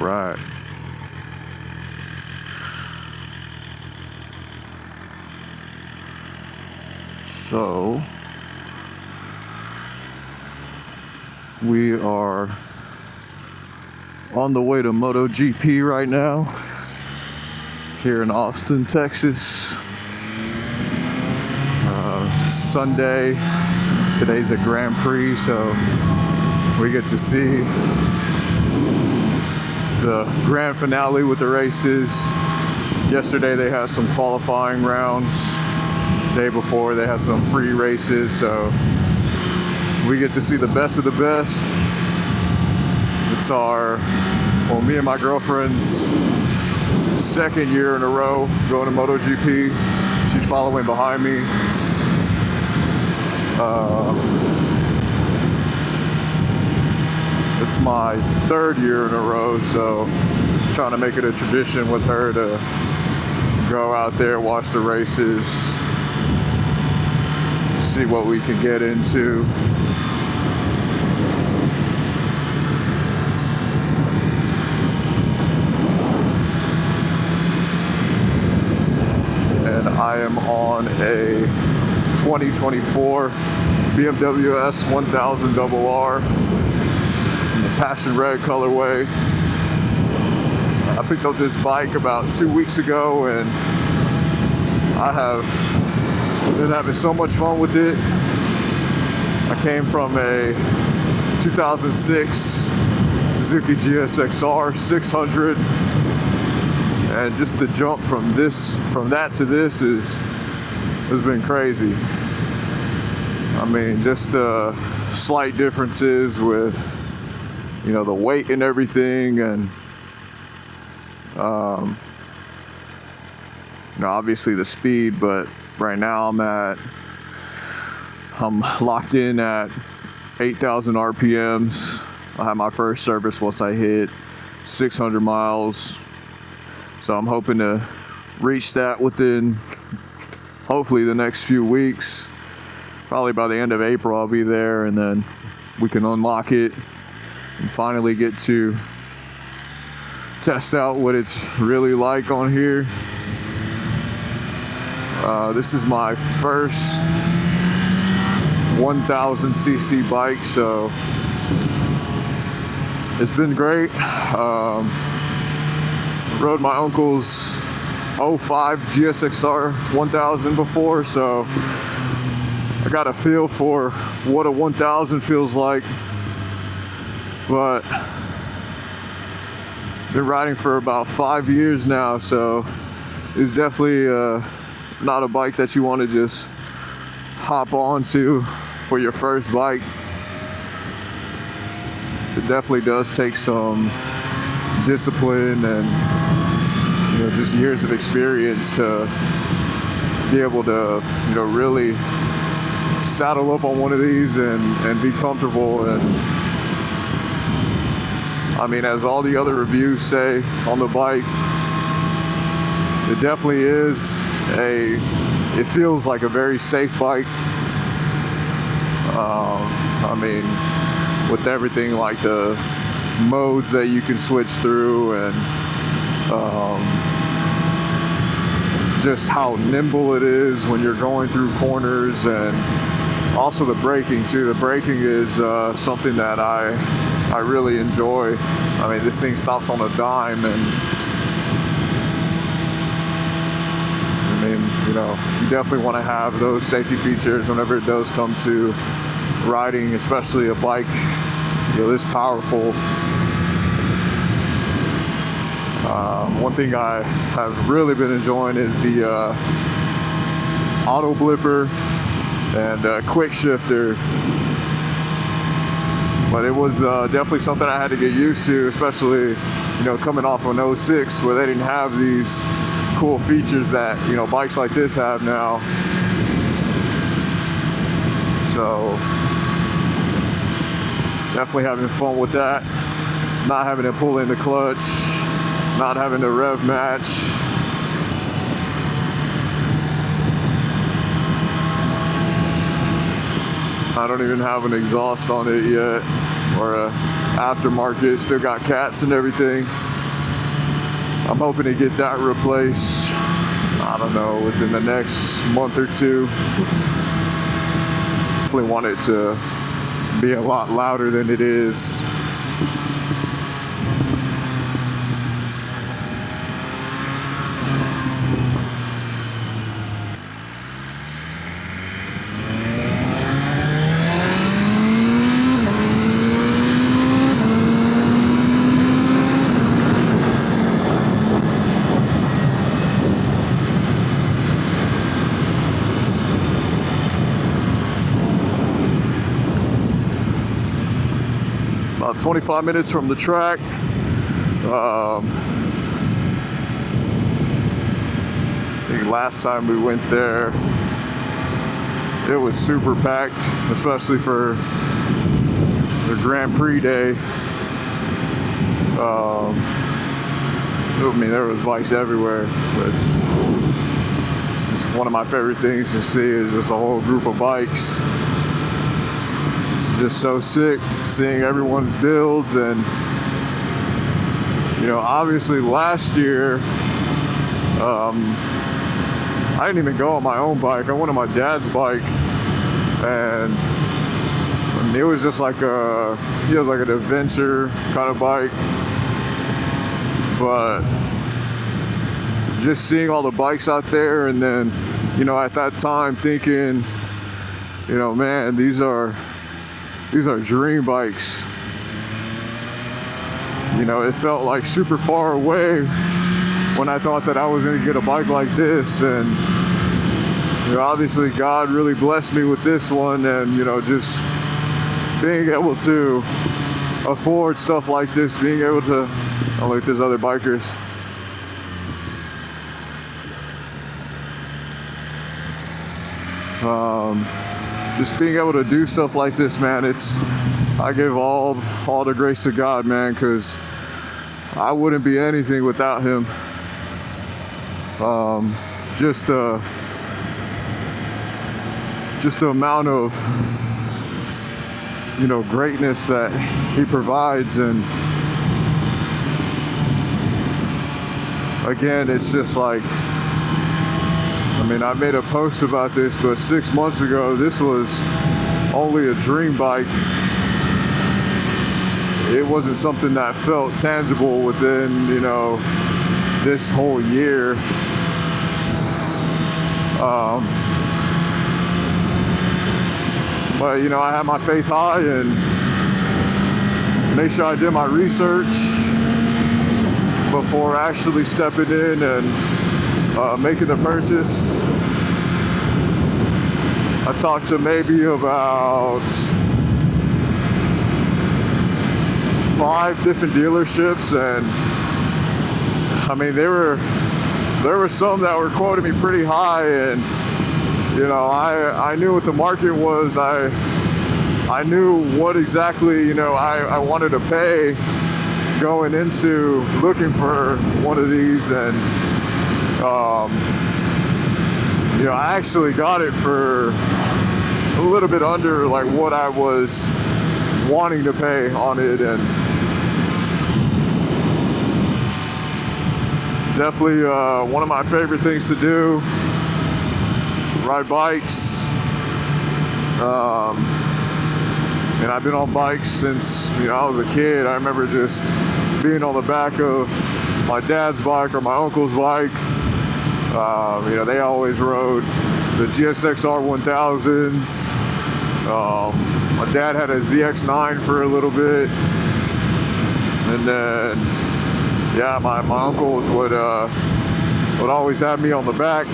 right. So we are on the way to MotoGP right now here in Austin, Texas. It's Sunday. Today's the Grand Prix, so we get to see the grand finale with the races. Yesterday they had some qualifying rounds. Day before they had some free races, so we get to see the best of the best. It's me and my girlfriend's second year in a row going to MotoGP. She's following behind me. It's my third year in a row, so I'm trying to make it a tradition with her to go out there, watch the races, see what we can get into. And I am on a 2024 BMW S1000rr in the passion red colorway. I picked up this bike about 2 weeks ago, and I have been having so much fun with it. I came from a 2006 Suzuki GSX-R 600, and just the jump from that to this has been crazy. I mean, just the slight differences with, the weight and everything, and obviously the speed, but right now I'm locked in at 8,000 RPMs. I had my first service once I hit 600 miles. So I'm hoping to reach that within, hopefully, the next few weeks. Probably by the end of April I'll be there, and then we can unlock it and finally get to test out what it's really like on here. This is my first 1000cc bike, so it's been great. Rode my uncle's 05 GSX-R 1000 before, so I got a feel for what a 1000 feels like. But been riding for about 5 years now, so it's definitely not a bike that you want to just hop onto for your first bike. It definitely does take some discipline and just years of experience to be able to really saddle up on one of these and be comfortable. And I mean, as all the other reviews say on the bike, it definitely is it feels like a very safe bike. I mean, with everything like the modes that you can switch through, and just how nimble it is when you're going through corners, and also the braking too. The braking is something that I really enjoy. I mean, this thing stops on a dime, and I mean, you definitely want to have those safety features whenever it does come to riding, especially a bike this powerful. One thing I have really been enjoying is the auto blipper and quick shifter. But it was definitely something I had to get used to, especially coming off of an 06 where they didn't have these cool features that bikes like this have now. So definitely having fun with that. Not having to pull in the clutch, not having to rev match. I don't even have an exhaust on it yet, or a aftermarket. Still got cats and everything. I'm hoping to get that replaced, I don't know, within the next month or two. Definitely want it to be a lot louder than it is. About 25 minutes from the track. I think last time we went there, it was super packed, especially for the Grand Prix day. I mean, there was bikes everywhere, but it's one of my favorite things to see is just a whole group of bikes. Just so sick seeing everyone's builds. And you know, obviously last year I didn't even go on my own bike. I went on my dad's bike, and I mean, it was just like he has like an adventure kind of bike. But just seeing all the bikes out there, and then, you know, at that time thinking, you know, man, these are dream bikes. You know, it felt like super far away when I thought that I was gonna get a bike like this. And you know, obviously God really blessed me with this one, and you know, just being able to afford stuff like this, being able to, oh look, there's other bikers. Just being able to do stuff like this, man, I give all the grace to God, man, because I wouldn't be anything without him. Just the amount of, you know, greatness that he provides. And again, it's just like, I mean, I made a post about this, but 6 months ago, this was only a dream bike. It wasn't something that felt tangible within, you know, this whole year. But, you know, I had my faith high and made sure I did my research before actually stepping in and making the purchase. I talked to maybe about 5 different dealerships, and I mean, there were some that were quoting me pretty high, and you know, I knew what the market was. I knew what exactly, you know, I wanted to pay going into looking for one of these. And you know, I actually got it for a little bit under like what I was wanting to pay on it. And definitely one of my favorite things to do, ride bikes. And I've been on bikes since, you know, I was a kid. I remember just being on the back of my dad's bike or my uncle's bike. You know, they always rode the GSX-R 1000s. My dad had a ZX-9 for a little bit. And then, yeah, my uncles would always have me on the back.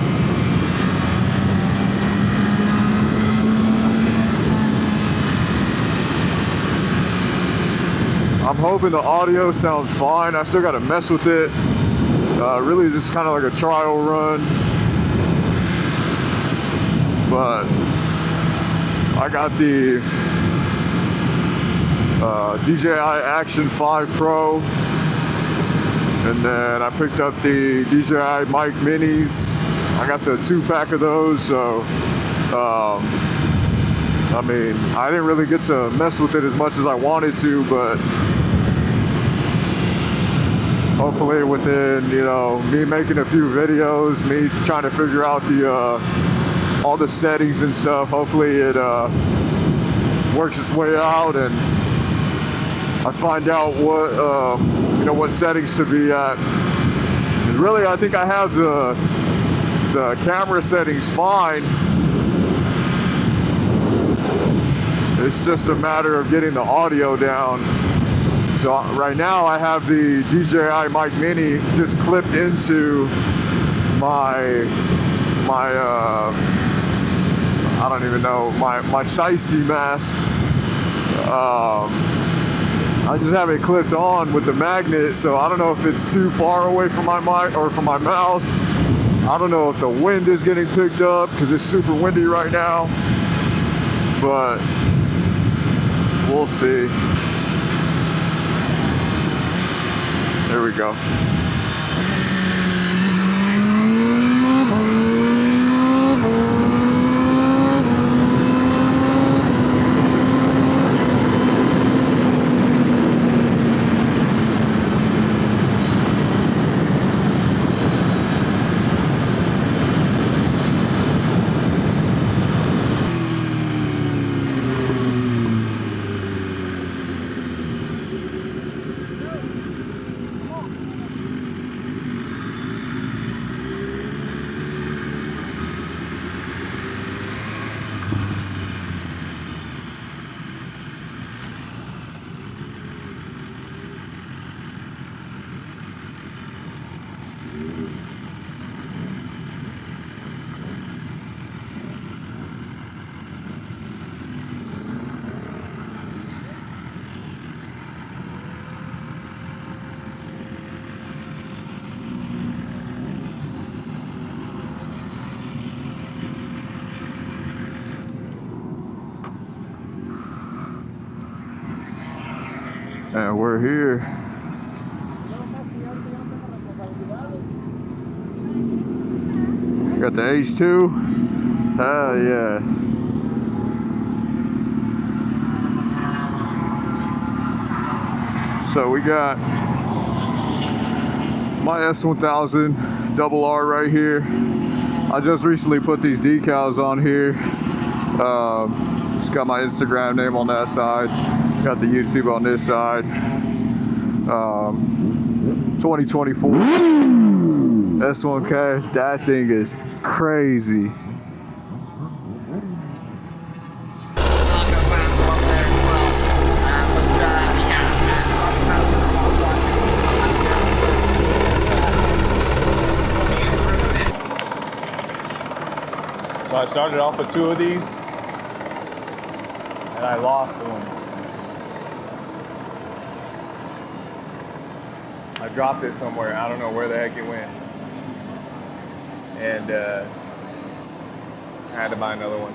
I'm hoping the audio sounds fine. I still got to mess with it. Really just kind of like a trial run. But I got the DJI Action 5 Pro. And then I picked up the DJI Mic Minis. I got the 2-pack of those. So, I mean, I didn't really get to mess with it as much as I wanted to, but hopefully within, you know, me making a few videos, me trying to figure out the all the settings and stuff, hopefully it works its way out and I find out what you know, what settings to be at. And really, I think I have the camera settings fine. It's just a matter of getting the audio down. So right now I have the DJI Mic Mini just clipped into my I don't even know, my shiesty mask. I just have it clipped on with the magnet, so I don't know if it's too far away from my mic or from my mouth. I don't know if the wind is getting picked up because it's super windy right now, but we'll see. There we go. And we're here. Got the H2. Hell yeah. So we got my S1000rr right here. I just recently put these decals on here. Just got my Instagram name on that side. Got the YouTube on this side. 2024 S1K. That thing is crazy. So I started off with 2 of these and I lost one. I dropped it somewhere. I don't know where the heck it went. And I had to buy another one.